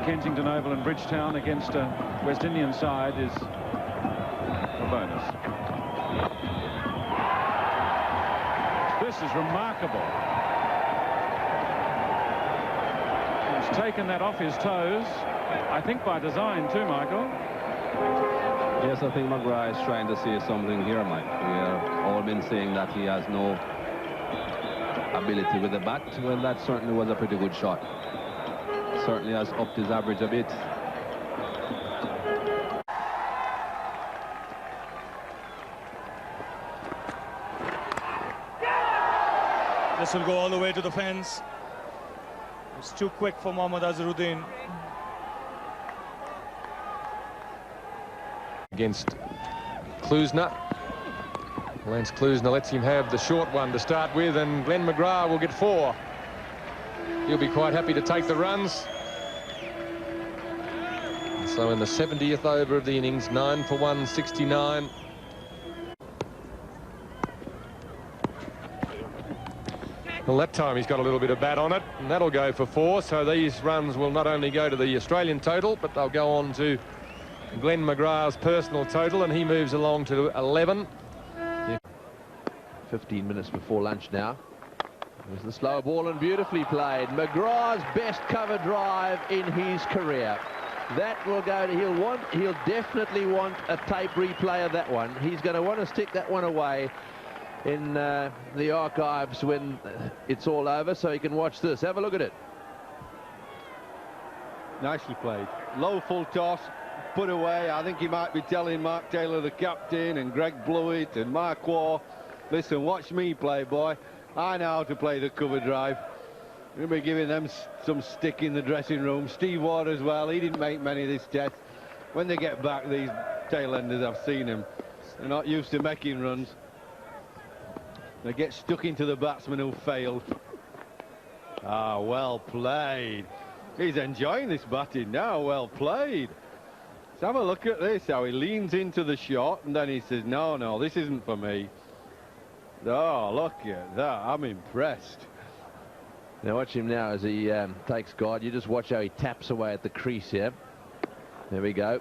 Kensington Oval and Bridgetown against a West Indian side is a bonus. This is remarkable. He's taken that off his toes, I think by design too, Michael. Yes, I think McGrath is trying to say something here, Mike. We have all been saying that he has no ability with the bat. Well, that certainly was a pretty good shot. Certainly has upped his average a bit. This will go all the way to the fence. It's too quick for Mohammad Azharuddin. Against Klusner. Lance Klusner lets him have the short one to start with, and Glenn McGrath will get 4. He'll be quite happy to take the runs. And so in the 70th over of the innings, 9 for 169. Well, that time he's got a little bit of bat on it, and that'll go for 4. So these runs will not only go to the Australian total, but they'll go on to Glenn McGrath's personal total, and he moves along to 11. 15 minutes before lunch now. There's the slow ball and beautifully played. McGrath's best cover drive in his career. That will go to, he'll definitely want a tape replay of that one. He's going to want to stick that one away in the archives when it's all over, so he can watch this. Have a look at it. Nicely played. Low full toss, put away. I think he might be telling Mark Taylor, the captain, and Greg Blewett and Mark Waugh, listen, watch me play, boy. I know how to play the cover drive. We'll be giving them some stick in the dressing room. Steve Ward as well. He didn't make many of this test. When they get back, these tailenders, I've seen them, they're not used to making runs. They get stuck into the batsman who failed. Ah, well played. He's enjoying this batting now. Well played. Let's have a look at this, how he leans into the shot, and then he says, no, no, this isn't for me. Oh, look at that. I'm impressed. Now watch him now as he takes guard. You just watch how he taps away at the crease here. There we go.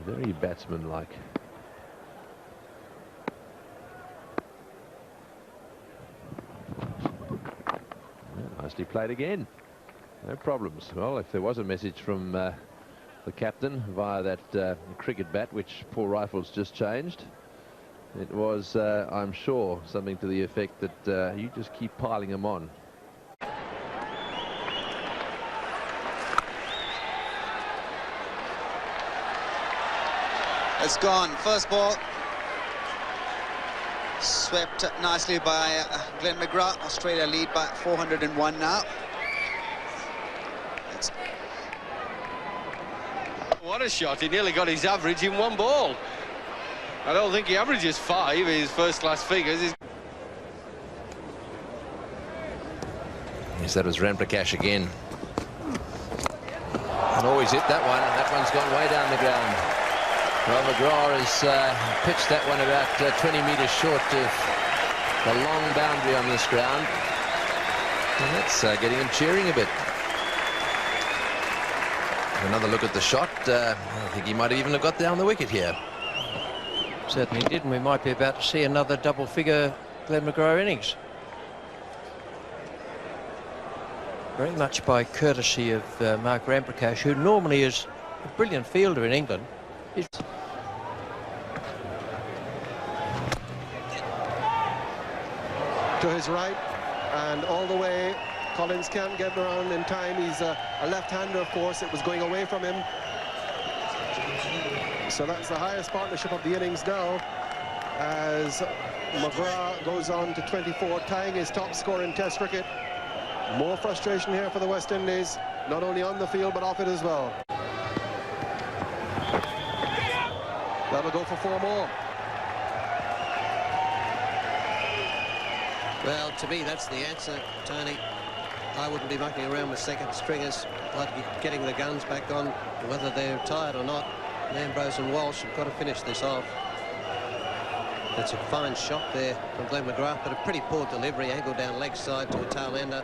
Very batsman-like. Nicely played again. No problems. Well, if there was a message from the captain via that cricket bat, which Paul Rifles just changed, it was, I'm sure, something to the effect that you just keep piling them on. It's gone. First ball swept nicely by Glenn McGrath. Australia lead by 401 now. What a shot. He nearly got his average in one ball. I don't think he averages 5, his first-class figures. Yes, that was Ramprakash again. And always hit that one. That one's gone way down the ground. Well, McGrath has pitched that one about 20 metres short of the long boundary on this ground. And that's getting him cheering a bit. Another look at the shot. I think he might even have got down the wicket here. Certainly did, and we might be about to see another double-figure Glenn McGrath innings. Very much by courtesy of Mark Ramprakash, who normally is a brilliant fielder in England. To his right and all the way. Collins can't get around in time. He's a left-hander, of course. It was going away from him. So that's the highest partnership of the innings now, as McGrath goes on to 24, tying his top score in Test cricket. More frustration here for the West Indies, not only on the field but off it as well. That'll go for 4 more. Well, to me, that's the answer, Tony. I wouldn't be mucking around with second stringers. I'd be getting the guns back on, whether they're tired or not. Ambrose and Walsh have got to finish this off. That's a fine shot there from Glenn McGrath, but a pretty poor delivery, angled down leg side to a tail ender.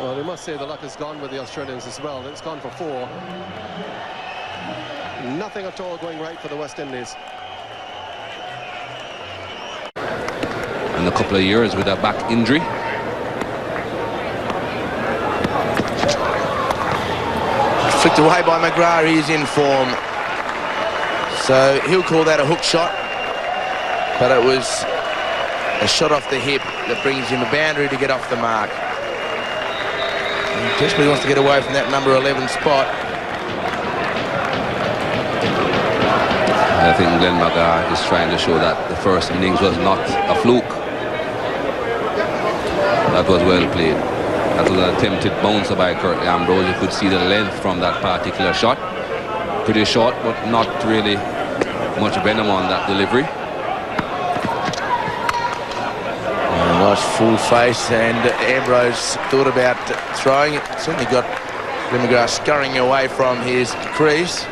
Well, we must say the luck has gone with the Australians as well. It's gone for 4. Nothing at all going right for the West Indies. In a couple of years with a back injury. Flicked away by McGrath. He's in form. So he'll call that a hook shot. But it was a shot off the hip that brings him a boundary to get off the mark. He desperately wants to get away from that number 11 spot. I think Glenn McGrath is trying to show that the first innings was not a fluke. That was well played. That was an attempted bouncer by Curtly Ambrose. You could see the length from that particular shot. Pretty short, but not really much venom on that delivery. Nice full face, and Ambrose thought about throwing it. Certainly got Glenn McGrath scurrying away from his crease.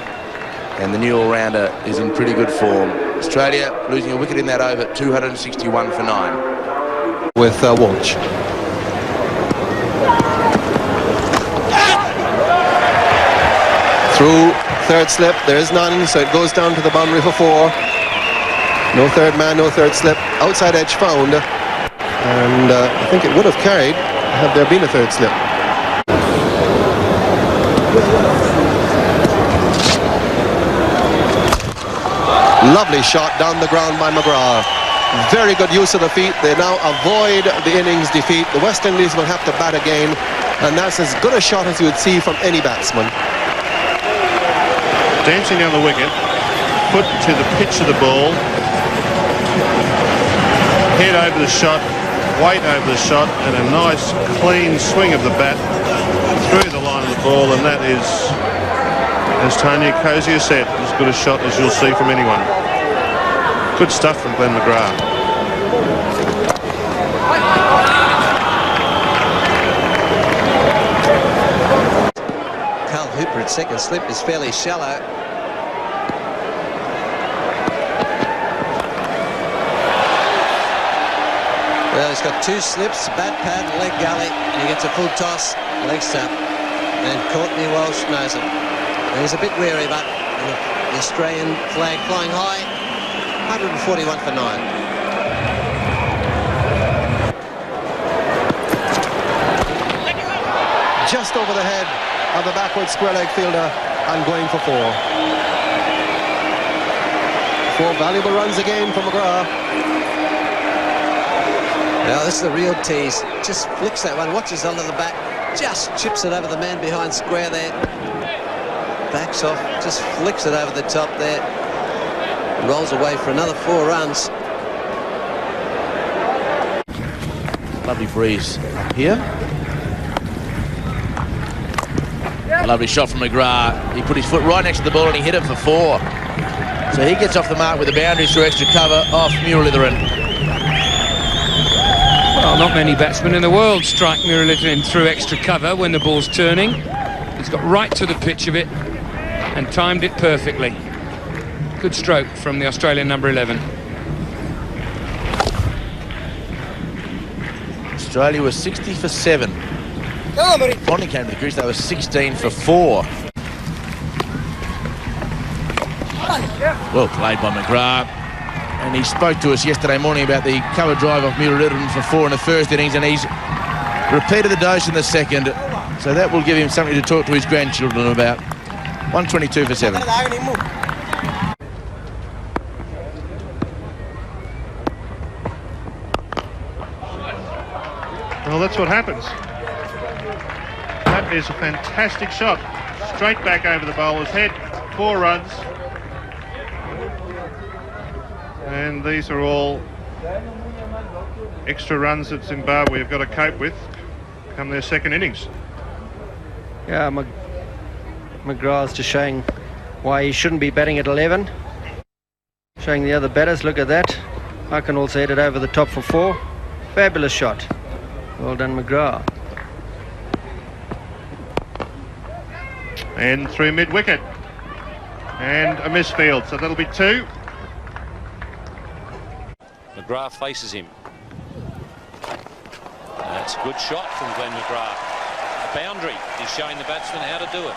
And the new all-rounder is in pretty good form. Australia losing a wicket in that over, 261 for 9. With Walsh. Through third slip, there is none, so it goes down to the boundary for 4. No third man, no third slip. Outside edge found. And I think it would have carried had there been a third slip. Lovely shot down the ground by McGrath. Very good use of the feet. They now avoid the innings defeat. The West Indies will have to bat again, and that's as good a shot as you would see from any batsman. Dancing down the wicket, foot to the pitch of the ball, head over the shot, weight over the shot, and a nice clean swing of the bat through the line of the ball, and that is, as Tony Cozier said, as good a shot as you'll see from anyone. Good stuff from Glenn McGrath. Carl Hooper at second slip is fairly shallow. Well, he's got 2 slips, bat pad, leg gully, and he gets a full toss, leg stump. And Courtney Walsh knows it. And he's a bit wary, but the Australian flag flying high, 141 for 9. Just over the head of the backward square leg fielder and going for 4. 4 valuable runs again for McGrath. Now this is the real tease. Just flicks that one, watches under the back, just chips it over the man behind square there. Backs off, just flicks it over the top there. Rolls away for another 4 runs. Lovely breeze up here. A lovely shot from McGrath. He put his foot right next to the ball and he hit it for 4. So he gets off the mark with the boundaries through extra cover off Muralitharan. Well, not many batsmen in the world strike Muralitharan through extra cover when the ball's turning. He's got right to the pitch of it and timed it perfectly. Good stroke from the Australian number 11. Australia was 60 for 7. Finally came to the crease, they were 16 for 4. Well played by McGrath. And he spoke to us yesterday morning about the cover drive off Muralitharan for 4 in the first innings, and he's repeated the dose in the second. So that will give him something to talk to his grandchildren about. 122 for 7. Well, that's what happens. That is a fantastic shot. Straight back over the bowler's head. 4 runs. And these are all extra runs that Zimbabwe have got to cope with come their second innings. Yeah, McGrath's just showing why he shouldn't be batting at 11. Showing the other batters, look at that. I can also hit it over the top for 4. Fabulous shot. Well done, McGrath. And through mid-wicket. And a misfield, so that'll be 2. McGrath faces him. That's a good shot from Glenn McGrath. A boundary. He's showing the batsman how to do it.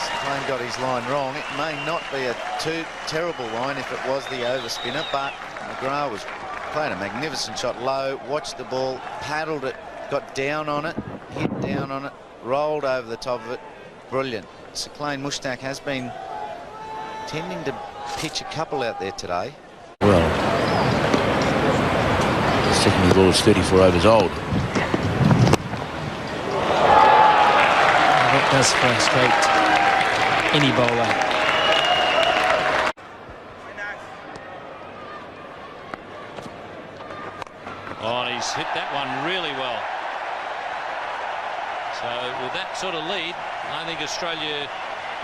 Slane got his line wrong. It may not be a too terrible line if it was the overspinner, but McGrath was playing a magnificent shot low, watched the ball, paddled it, got down on it, hit down on it, rolled over the top of it. Brilliant. Slane Mushtaq has been tending to pitch a couple out there today. Well, the second ball is 34 overs old. That does frustrate any bowler. Oh, and he's hit that one really well. So with that sort of lead, I think Australia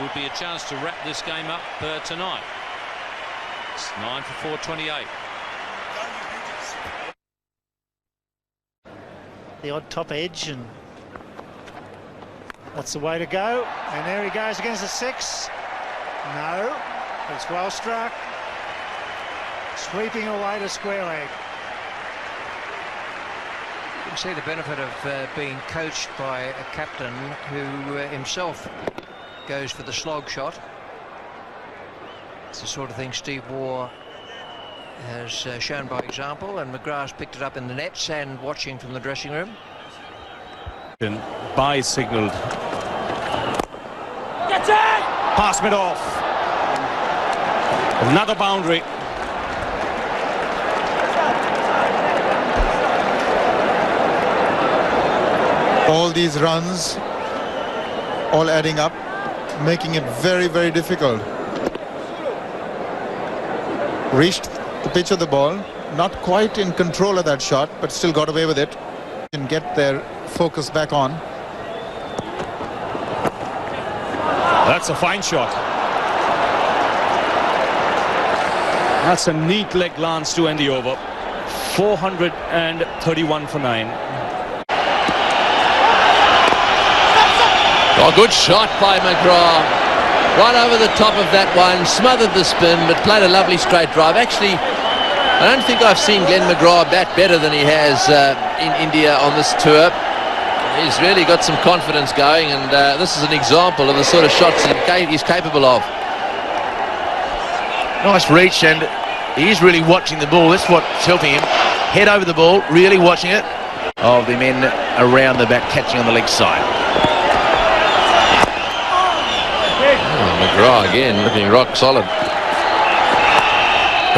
would be a chance to wrap this game up tonight. It's 9 for 428. The odd top edge, and that's the way to go. And there he goes against the 6. No, it's well struck. Sweeping away to square leg. You can see the benefit of being coached by a captain who himself goes for the slog shot. It's the sort of thing Steve Waugh has shown by example, and McGrath's picked it up in the nets and watching from the dressing room. By signalled. Get it! Pass mid off. Another boundary. All these runs, all adding up, making it very, very difficult. Reached the pitch of the ball, not quite in control of that shot, but still got away with it. And get their focus back on. That's a fine shot. That's a neat leg glance to end the over. 431 for 9. Oh, good shot by McGrath. Right over the top of that one, smothered the spin, but played a lovely straight drive. Actually, I don't think I've seen Glenn McGrath bat better than he has in India on this tour. He's really got some confidence going, and this is an example of the sort of shots he's capable of. Nice reach, and he's really watching the ball. That's what's helping him. Head over the ball, really watching it. Of the men around the bat catching on the leg side. McGrath again looking rock solid.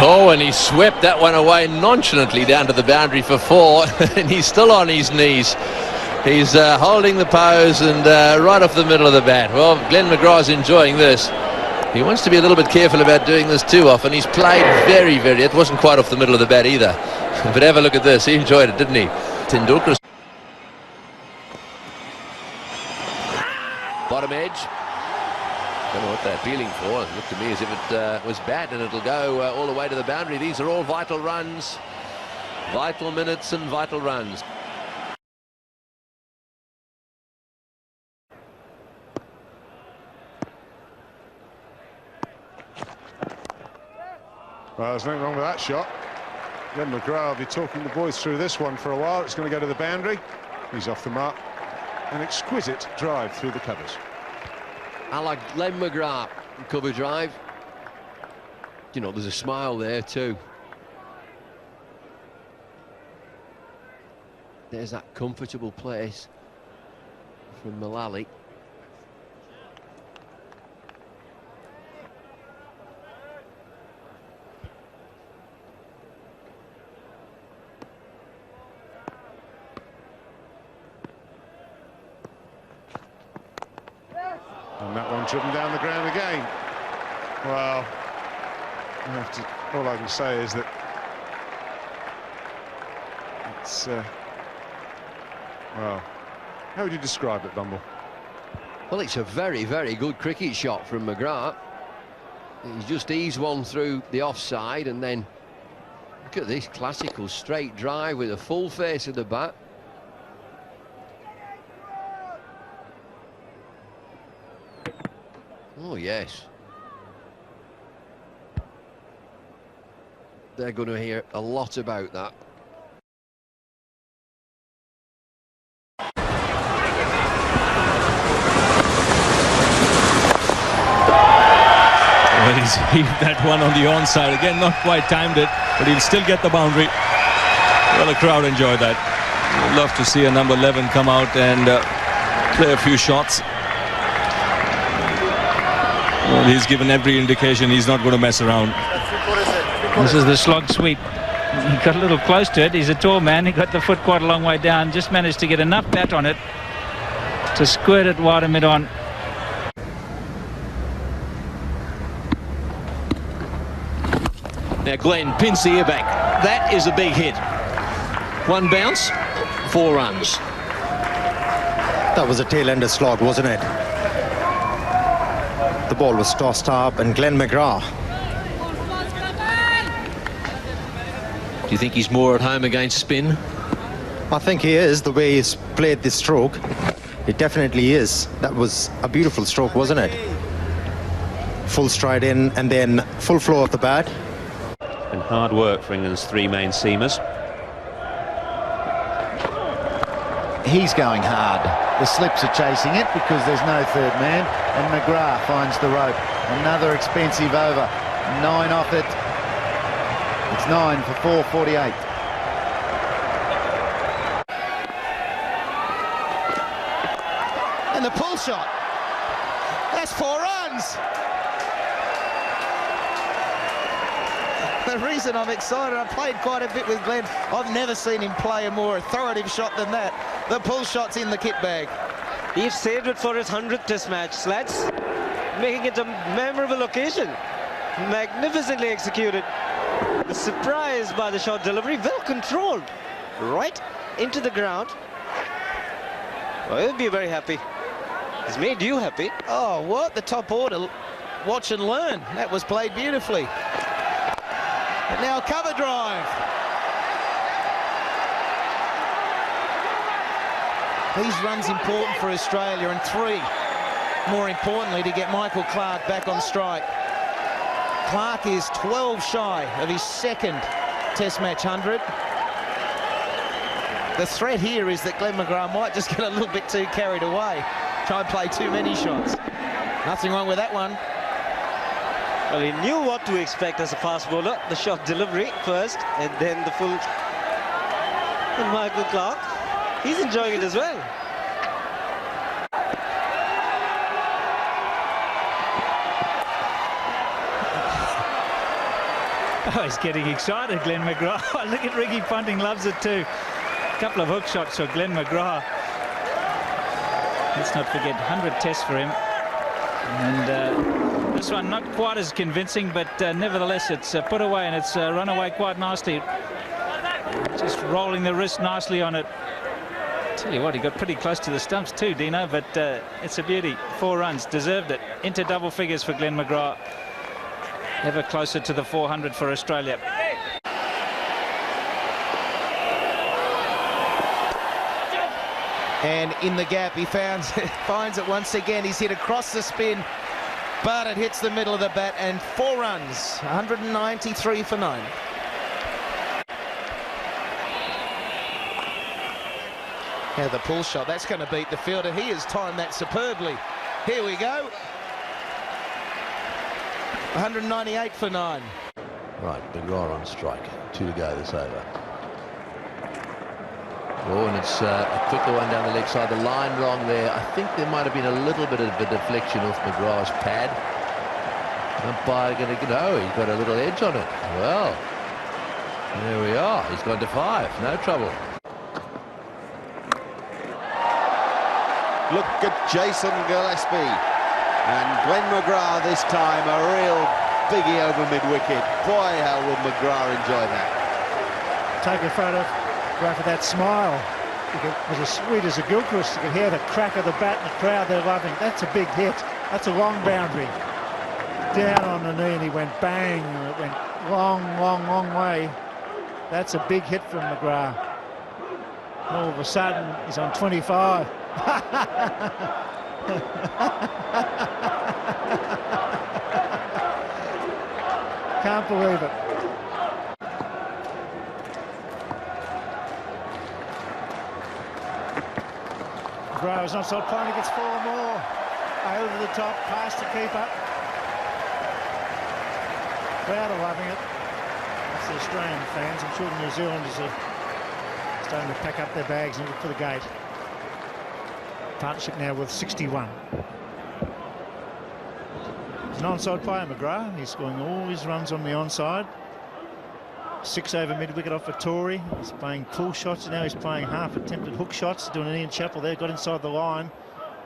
Oh, and he swept that one away nonchalantly down to the boundary for 4, and he's still on his knees. He's holding the pose and right off the middle of the bat. Well, Glenn McGrath's enjoying this. He wants to be a little bit careful about doing this too often. He's played very, it wasn't quite off the middle of the bat either. But have a look at this. He enjoyed it, didn't he? Tendulkar. Bottom edge. Don't know what they're appealing for. It looked to me as if it was bat, and it'll go all the way to the boundary. These are all vital runs, vital minutes and vital runs. Well, there's nothing wrong with that shot. Glenn McGrath will be talking the boys through this one for a while. It's going to go to the boundary. He's off the mark. An exquisite drive through the covers. I like Glenn McGrath cover drive. You know, there's a smile there too. There's that comfortable place from Mullally. And that one driven down the ground again. Well, all I can say is that it's well, how would you describe it, Bumble? Well, it's a very, very good cricket shot from McGrath. He's just eased one through the offside, and then look at this classical straight drive with a full face of the bat. Oh, yes. They're going to hear a lot about that. retrieve that one on the onside. Again, not quite timed it, but he'll still get the boundary. Well, the crowd enjoyed that. I'd love to see a number 11 come out and play a few shots. Well, he's given every indication he's not going to mess around. This is the slog sweep. He got a little close to it. He's a tall man. He got the foot quite a long way down. Just managed to get enough bat on it to squirt it wide and mid-on. Now Glenn pins the air back. That is a big hit. One bounce, 4 runs. That was a tail-ender slog, wasn't it? The ball was tossed up, and Glenn McGrath. Do you think he's more at home against spin? I think he is, the way he's played this stroke. It definitely is. That was a beautiful stroke, wasn't it? Full stride in, and then full flow of the bat. And hard work for England's 3 main seamers. He's going hard. The slips are chasing it because there's no third man, and McGrath finds the rope. Another expensive over. 9 off it. It's 9 for 448. And the pull shot. That's 4 runs. The reason I'm excited, I played quite a bit with Glenn. I've never seen him play a more authoritative shot than that. The pull shot's in the kit bag. He's saved it for his 100th test match, lads. Making it a memorable occasion. Magnificently executed. The surprise by the shot delivery, well controlled. Right into the ground. Well, he'll be very happy. He's made you happy. Oh, what? The top order. Watch and learn. That was played beautifully. And now cover drive. These runs important for Australia, and 3, more importantly, to get Michael Clarke back on strike. Clarke is 12 shy of his 2nd Test match 100. The threat here is that Glenn McGrath might just get a little bit too carried away, try and play too many shots. Nothing wrong with that one. Well, he knew what to expect as a fast bowler. The shot delivery first, and then the full. And Michael Clarke, he's enjoying it as well. Oh, he's getting excited, Glenn McGrath. Look at Ricky Ponting, loves it too. A couple of hook shots for Glenn McGrath. Let's not forget 100 tests for him. And this one not quite as convincing, but nevertheless it's put away, and it's run away quite nicely. Just rolling the wrist nicely on it. Tell you what, he got pretty close to the stumps too, Dino, but it's a beauty. 4 runs, deserved it. Into double figures for Glenn McGrath. Ever closer to the 400 for Australia. And in the gap, he finds it once again. He's hit across the spin, but it hits the middle of the bat, and 4 runs, 193 for 9. Now the pull shot, that's going to beat the fielder. He has timed that superbly. Here we go. 198 for 9. Right, McGrath on strike. 2 to go this over. Oh, and it's a quicker one down the leg side. The line wrong there. I think there might have been a little bit of a deflection off McGrath's pad. Umpire going to go. He's got a little edge on it. Well, there we are. He's gone to 5. No trouble. Look at Jason Gillespie. And Glenn McGrath this time, a real biggie over mid-wicket. Boy, how will McGrath enjoy that. Take a photo. Graph of that smile. It was as sweet as a Gilchrist. You could hear the crack of the bat in the crowd. They're loving. That's a big hit. That's a long boundary. Down on the knee, and he went bang. It went long way. That's a big hit from McGrath. All of a sudden, he's on 25. Can't believe it. McGrath is not so fine. He gets 4 more. Over the top, past the keeper. Crowd are loving it. That's the Australian fans. I'm sure the New Zealanders are starting to pack up their bags and look for the gate. Partnership now with 61. He's an onside player, McGrath. He's scoring all his runs on the onside. 6 over mid-wicket off Vittori. He's playing pull shots. Now he's playing half attempted hook shots. Doing an Ian Chappell there. Got inside the line.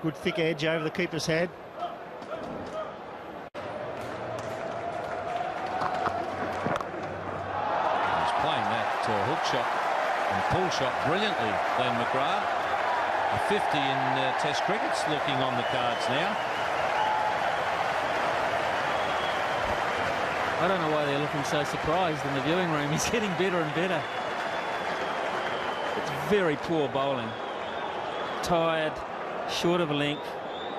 Good thick edge over the keeper's head. He's playing that hook shot and pull shot brilliantly, Glenn McGrath. A 50 in Test cricket's looking on the cards now. I don't know why they're looking so surprised in the viewing room. He's getting better and better. It's very poor bowling. Tired, short of a length.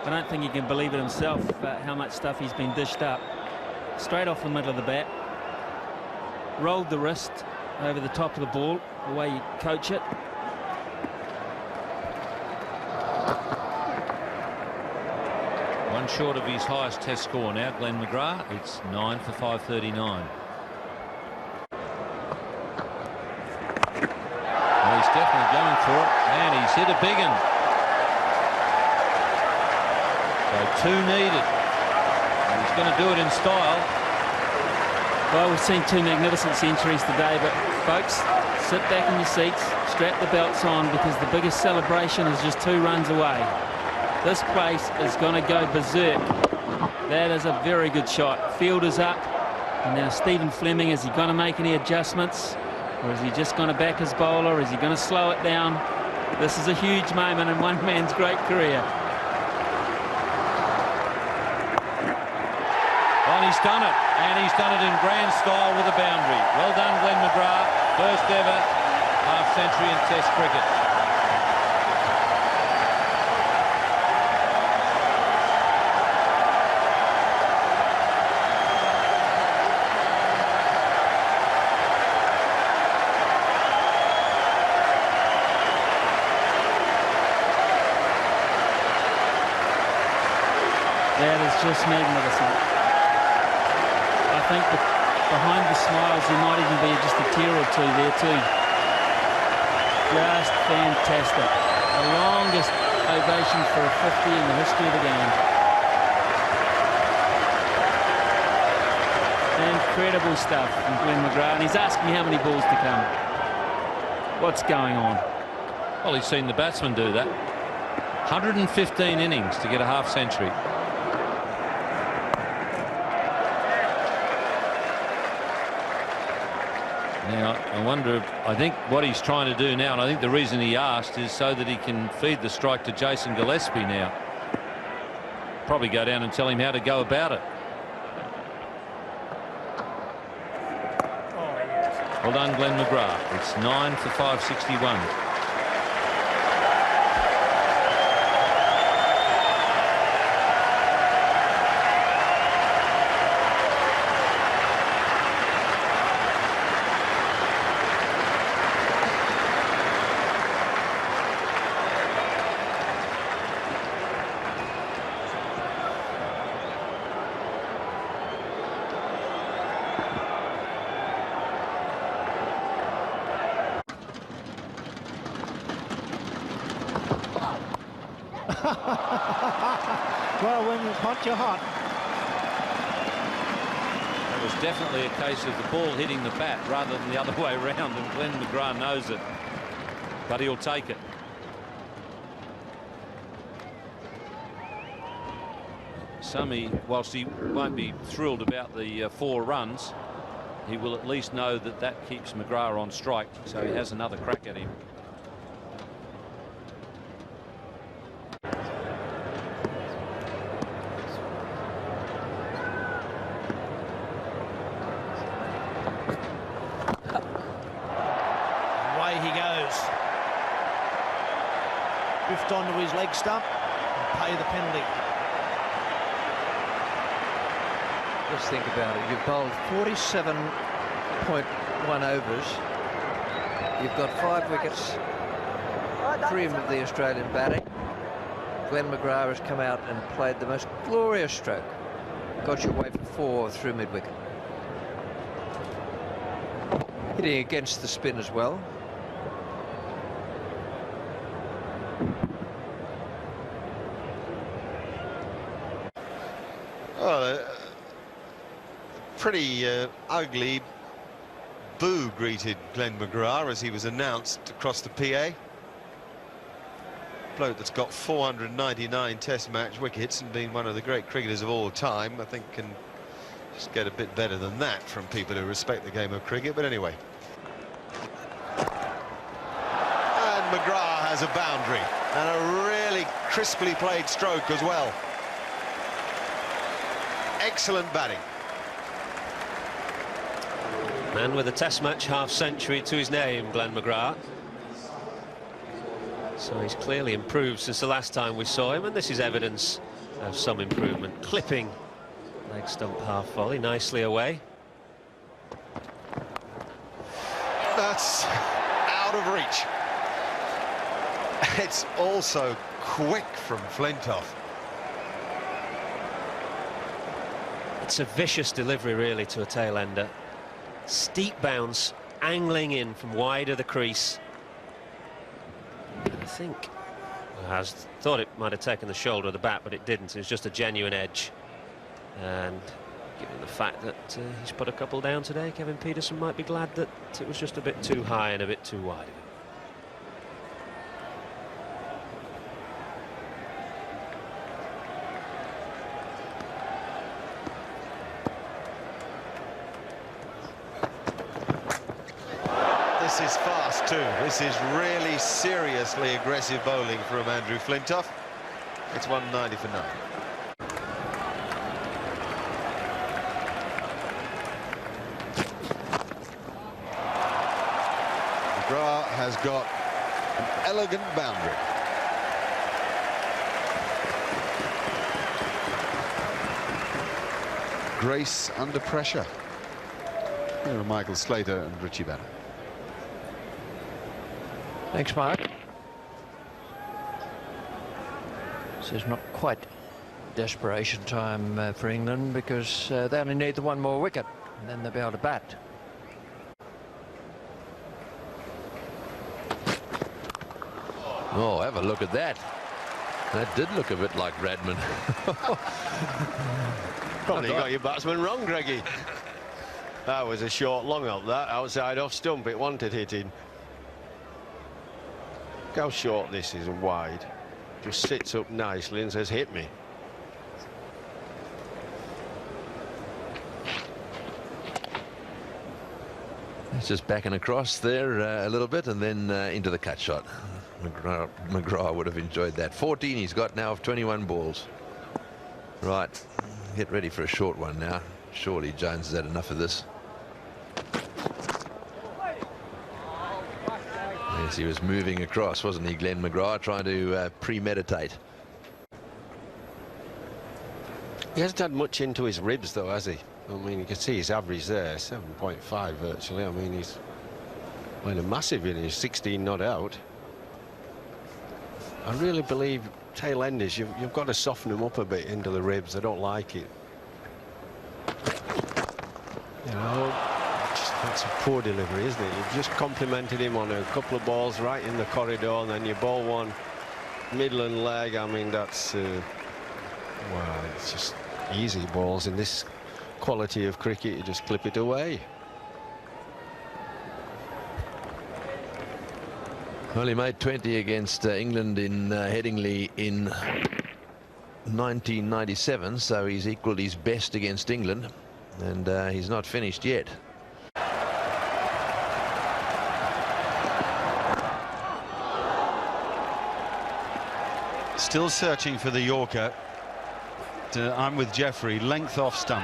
I don't think he can believe it himself how much stuff he's been dished up. Straight off the middle of the bat. Rolled the wrist over the top of the ball, the way you coach it. One short of his highest Test score now, Glenn McGrath. It's 9 for 539. Well, he's definitely going for it, and he's hit a big one. So 2 needed. And he's going to do it in style. Well, we've seen 2 magnificent centuries today, but folks, sit back in your seats, strap the belts on, because the biggest celebration is just 2 runs away. This place is going to go berserk. That is a very good shot. Field is up. And now Stephen Fleming, is he going to make any adjustments? Or is he just going to back his bowler? Is he going to slow it down? This is a huge moment in one man's great career. Well, he's done it. And he's done it in grand style with a boundary. Well done, Glenn McGrath. First ever half-century in Test cricket. That is just magnificent. I think that behind the smiles there might even be just a tear or 2 there too. Just fantastic. The longest ovation for a 50 in the history of the game. Incredible stuff from Glenn McGrath. And he's asking me how many balls to come. What's going on? Well, he's seen the batsman do that. 115 innings to get a half-century. Now, I wonder, I think what he's trying to do now, and I think the reason he asked is so that he can feed the strike to Jason Gillespie now. Probably go down and tell him how to go about it. Well done, Glenn McGrath. It's 9 for 561. Well, when it's hot, you're hot. It was definitely a case of the ball hitting the bat rather than the other way around, and Glenn McGrath knows it. But he'll take it. Whilst he won't be thrilled about the 4 runs, he will at least know that that keeps McGrath on strike, so he has another crack at him. Whiffed onto his leg stump and pay the penalty. Just think about it. You've bowled 47.1 overs. You've got 5 wickets, 3 of the Australian batting. Glenn McGrath has come out and played the most glorious stroke. Got you away for 4 through mid-wicket. Hitting against the spin as well. Oh, pretty ugly boo greeted Glenn McGrath as he was announced across the PA. Bloke that's got 499 Test match wickets and been one of the great cricketers of all time, I think can just get a bit better than that from people who respect the game of cricket. But anyway. And McGrath has a boundary and a really crisply played stroke as well. Excellent batting. Man with a Test match half-century to his name, Glenn McGrath. So he's clearly improved since the last time we saw him, and this is evidence of some improvement. Clipping leg stump half volley nicely away. That's out of reach. It's also quick from Flintoff. It's a vicious delivery really to a tail ender. Steep bounce, angling in from wide of the crease. I think I thought it might have taken the shoulder of the bat, but it didn't. It was just a genuine edge. And given the fact that he's put a couple down today, Kevin Peterson might be glad that it was just a bit too high and a bit too wide of him. This is fast too. This is really seriously aggressive bowling from Andrew Flintoff. It's 190 for 9. McGrath has got an elegant boundary. Grace under pressure. Here are Michael Slater and Richie Banner. Thanks, Mark. This is not quite desperation time for England because they only need the one more wicket and then they'll be able to bat. Oh, have a look at that. That did look a bit like Radman. Probably got your batsman wrong, Greggy. That was a short long up, that outside off stump. It wanted hitting. Look how short this is and wide. Just sits up nicely and says, hit me. It's just backing across there a little bit and then into the cut shot. McGrath would have enjoyed that. 14 he's got now of 21 balls. Right, get ready for a short one now. Surely Jones has had enough of this. Yes, he was moving across, wasn't he, Glenn McGrath, trying to premeditate. He hasn't had much into his ribs, though, has he? I mean, you can see his average there, 7.5 virtually. I mean, he's playing a massive innings, 16 not out. I really believe tail enders, you've got to soften them up a bit into the ribs. I don't like it. You know, that's a poor delivery, isn't it? You've just complimented him on a couple of balls right in the corridor, and then you ball one Midland leg. I mean, that's wow, it's just easy balls in this quality of cricket. You just clip it away. Well, he made 20 against England in Headingley in 1997, so he's equalled his best against England, and he's not finished yet. Still searching for the Yorker. I'm with Jeffrey, length off stump.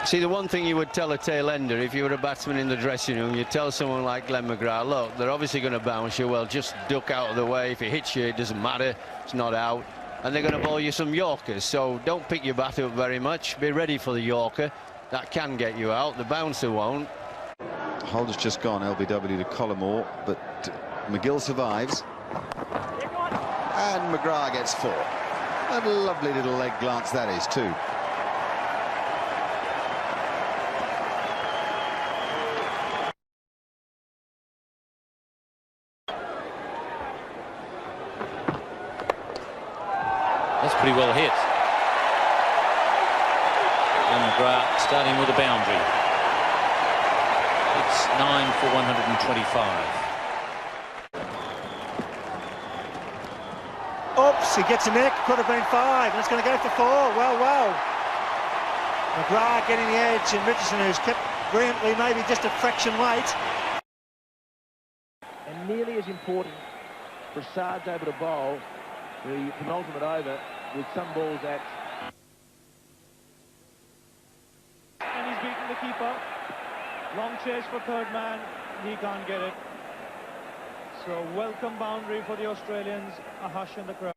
See, the one thing you would tell a tail ender if you were a batsman in the dressing room, you'd tell someone like Glenn McGrath, look, they're obviously going to bounce you. Well, just duck out of the way. If it hits you, it doesn't matter. It's not out. And they're going to bowl you some Yorkers. So don't pick your bat up very much. Be ready for the Yorker. That can get you out. The bouncer won't. Holder's just gone, LBW to Collimore, but McGill survives. And McGrath gets 4. A lovely little leg glance that is, too. That's pretty well hit. And McGrath starting with a boundary. It's 9 for 125. Oops, he gets a neck, could have been 5, and it's going to go for 4. Well. McGrath getting the edge, and Richardson, who's kept brilliantly, maybe just a fraction late. And nearly as important for Sarge over to bowl the penultimate over with some balls at... And he's beaten the keeper. Long chase for third man. He can't get it. So welcome boundary for the Australians. A hush in the crowd.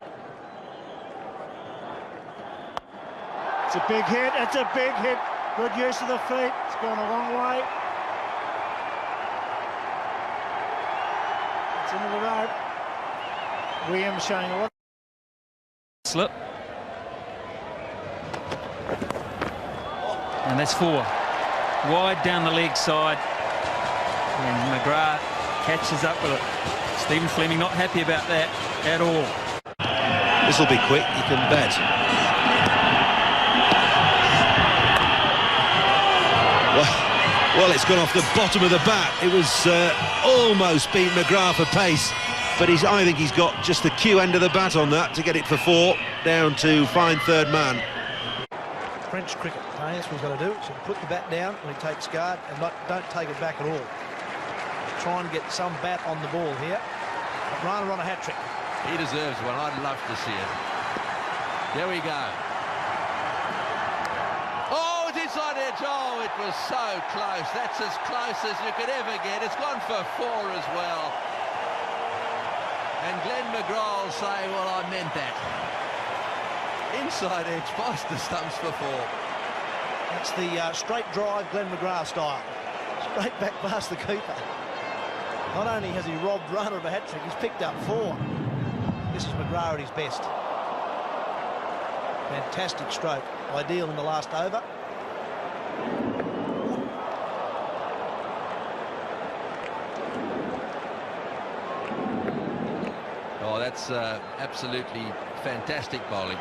It's a big hit. It's a big hit. Good use of the feet. It's gone a long way. It's into the rope. Williams showing a lot. Slip. And that's 4. Wide down the leg side. And McGrath catches up with it. Stephen Fleming not happy about that at all. This will be quick, you can bet. Well, it's gone off the bottom of the bat. It was almost beat McGrath for pace, but I think he's got just the cue end of the bat on that to get it for 4, down to fine third man. French cricket, okay, that's what he's got to do. So put the bat down when he takes guard and don't take it back at all. Try and get some bat on the ball here. Runner on a hat-trick. He deserves one. I'd love to see it. There we go. Oh, it's inside edge. Oh, it was so close. That's as close as you could ever get. It's gone for 4 as well. And Glenn McGrath will say, well, I meant that. Inside edge, past the stumps for 4. That's the straight drive Glenn McGrath style. Straight back past the keeper. Not only has he robbed runner of a hat-trick, he's picked up 4. This is McGrath at his best. Fantastic stroke. Ideal in the last over. Oh, that's absolutely fantastic bowling.